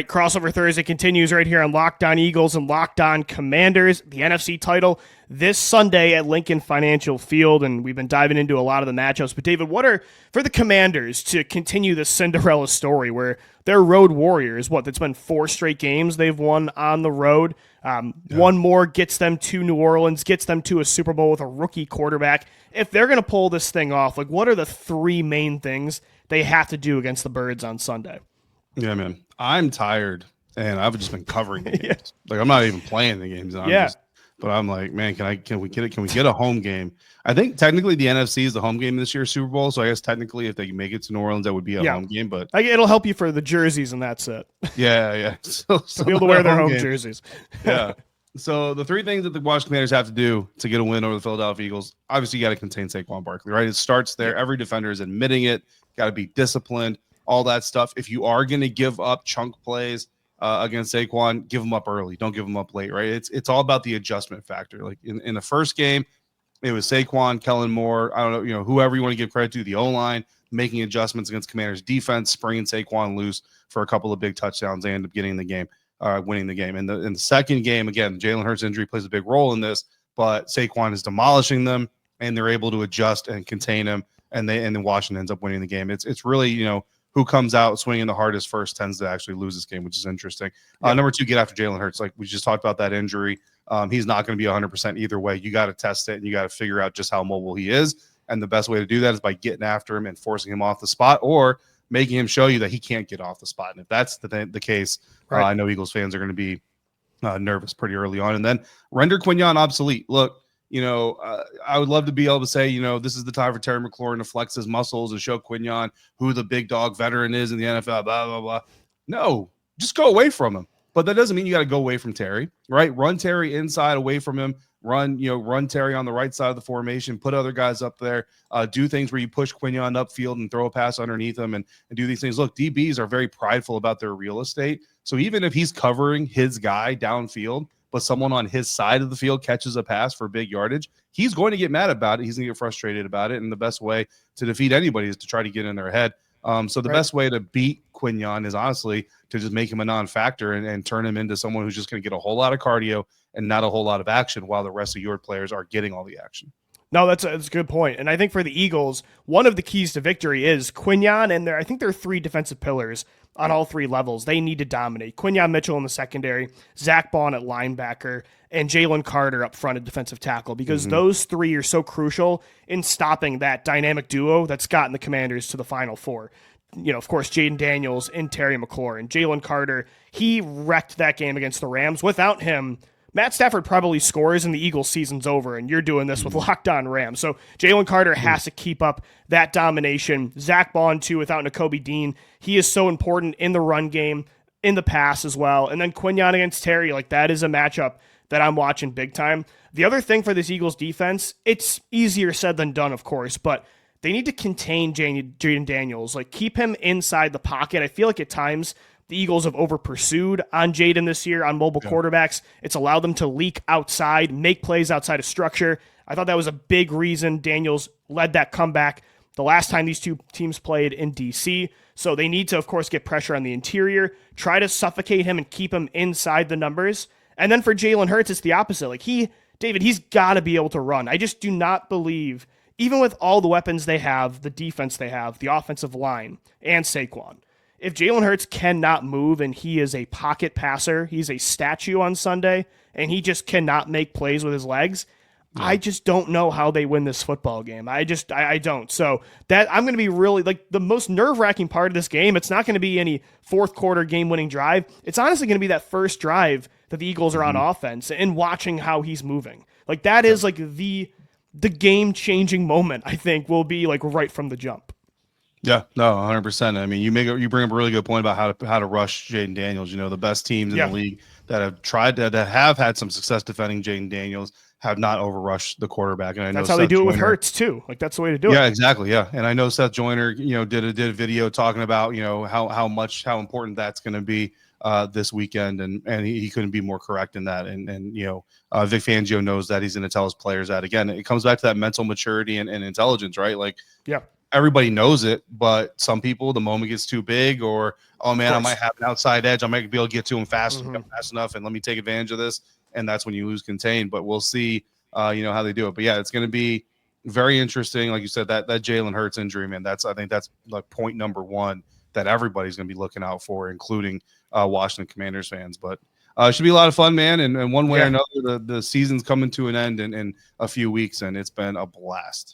Crossover Thursday continues right here on Locked On Eagles and Locked On Commanders. The NFC title this Sunday at Lincoln Financial Field, and we've been diving into a lot of the matchups. But David, what are, for the Commanders to continue the Cinderella story where they're road warriors? It's been 4 straight games they've won on the road. One more gets them to New Orleans, gets them to a Super Bowl with a rookie quarterback. If they're going to pull this thing off, what are the 3 main things they have to do against the Birds on Sunday? Yeah, man. I'm tired, and I've just been covering the games. I'm not even playing the games. But I'm like, man, can we get it? Can we get a home game? I think technically the NFC is the home game this year's Super Bowl. So I guess technically if they can make it to New Orleans, that would be a home game. But it'll help you for the jerseys, and that's it. Yeah. So be able to wear their home jerseys. Yeah. So the 3 things that the Washington Commanders have to do to get a win over the Philadelphia Eagles, obviously you got to contain Saquon Barkley, right? It starts there. Every defender is admitting it. Got to be disciplined. All that stuff. If you are going to give up chunk plays against Saquon, give them up early. Don't give them up late, right? It's all about the adjustment factor. Like in the first game, it was Saquon, Kellen Moore, I don't know, whoever you want to give credit to, the O-line, making adjustments against Commanders defense, springing Saquon loose for a couple of big touchdowns. They end up getting the game, winning the game. In the second game, again, Jalen Hurts' injury plays a big role in this, but Saquon is demolishing them, and they're able to adjust and contain him, and then Washington ends up winning the game. It's really, who comes out swinging the hardest first tends to actually lose this game, which is interesting. Number 2, get after Jalen Hurts. Like we just talked about that injury. He's not going to be 100% either way. You got to test it, and you got to figure out just how mobile he is. And the best way to do that is by getting after him and forcing him off the spot, or making him show you that he can't get off the spot. And if that's the case, I know Eagles fans are going to be nervous pretty early on. And then render Quinyon obsolete. Look, I would love to be able to say, this is the time for Terry McLaurin to flex his muscles and show Quinyon who the big dog veteran is in the NFL, blah, blah, blah. No, just go away from him. But that doesn't mean you got to go away from Terry, right? Run Terry inside away from him. Run Terry on the right side of the formation, put other guys up there, do things where you push Quinyon upfield and throw a pass underneath him and do these things. Look, DBs are very prideful about their real estate. So even if he's covering his guy downfield, but someone on his side of the field catches a pass for big yardage, he's going to get mad about it. He's going to get frustrated about it. And the best way to defeat anybody is to try to get in their head. So the best way to beat Quinyon is honestly to just make him a non-factor and turn him into someone who's just going to get a whole lot of cardio and not a whole lot of action while the rest of your players are getting all the action. No, that's a good point. And I think for the Eagles, one of the keys to victory is Quinyon, and I think there are 3 defensive pillars on all 3 levels. They need to dominate. Quinyon Mitchell in the secondary, Zach Bond at linebacker, and Jalen Carter up front at defensive tackle, because those 3 are so crucial in stopping that dynamic duo that's gotten the Commanders to the Final Four. Of course, Jaden Daniels and Terry McLaurin. Jalen Carter, he wrecked that game against the Rams. Without him, Matt Stafford probably scores and the Eagles season's over, and you're doing this with Locked On Rams. So Jalen Carter has to keep up that domination. Zach Bond, too, without Nakobe Dean. He is so important in the run game, in the pass as well. And then Quinyon against Terry, that is a matchup that I'm watching big time. The other thing for this Eagles defense, it's easier said than done, of course, but they need to contain Jaden Daniels. Keep him inside the pocket. I feel like at times the Eagles have over-pursued on Jaden this year on mobile quarterbacks. It's allowed them to leak outside, make plays outside of structure. I thought that was a big reason Daniels led that comeback the last time these 2 teams played in D.C. So they need to, of course, get pressure on the interior, try to suffocate him and keep him inside the numbers. And then for Jalen Hurts, it's the opposite. He's got to be able to run. I just do not believe, even with all the weapons they have, the defense they have, the offensive line, and Saquon, if Jalen Hurts cannot move and he is a pocket passer, he's a statue on Sunday, and he just cannot make plays with his legs, I just don't know how they win this football game. I don't. So that I'm going to be really, the most nerve-wracking part of this game, it's not going to be any fourth quarter game-winning drive. It's honestly going to be that first drive that the Eagles are on offense and watching how he's moving. That is the game-changing moment, I think, will be right from the jump. Yeah, no, 100%. I mean, you bring up a really good point about how to rush Jaden Daniels. The best teams in the league that have tried that have had some success defending Jaden Daniels have not overrushed the quarterback. And I know that's how they do it with Hurts too. That's the way to do it. Yeah, exactly. Yeah, and I know Seth Joyner, did a video talking about how important that's going to be this weekend, and he couldn't be more correct in that. And Vic Fangio knows that. He's going to tell his players that. Again, it comes back to that mental maturity and intelligence, right? everybody knows it, but some people, the moment gets too big, or oh man, I might have an outside edge, I might be able to get to him fast enough, and let me take advantage of this, and that's when you lose contain. But we'll see, how they do it. But yeah, it's going to be very interesting. Like you said, that Jalen Hurts injury, man, I think that's like point number one that everybody's going to be looking out for, including Washington Commanders fans. But it should be a lot of fun, man. And one way or another, the season's coming to an end in a few weeks, and it's been a blast.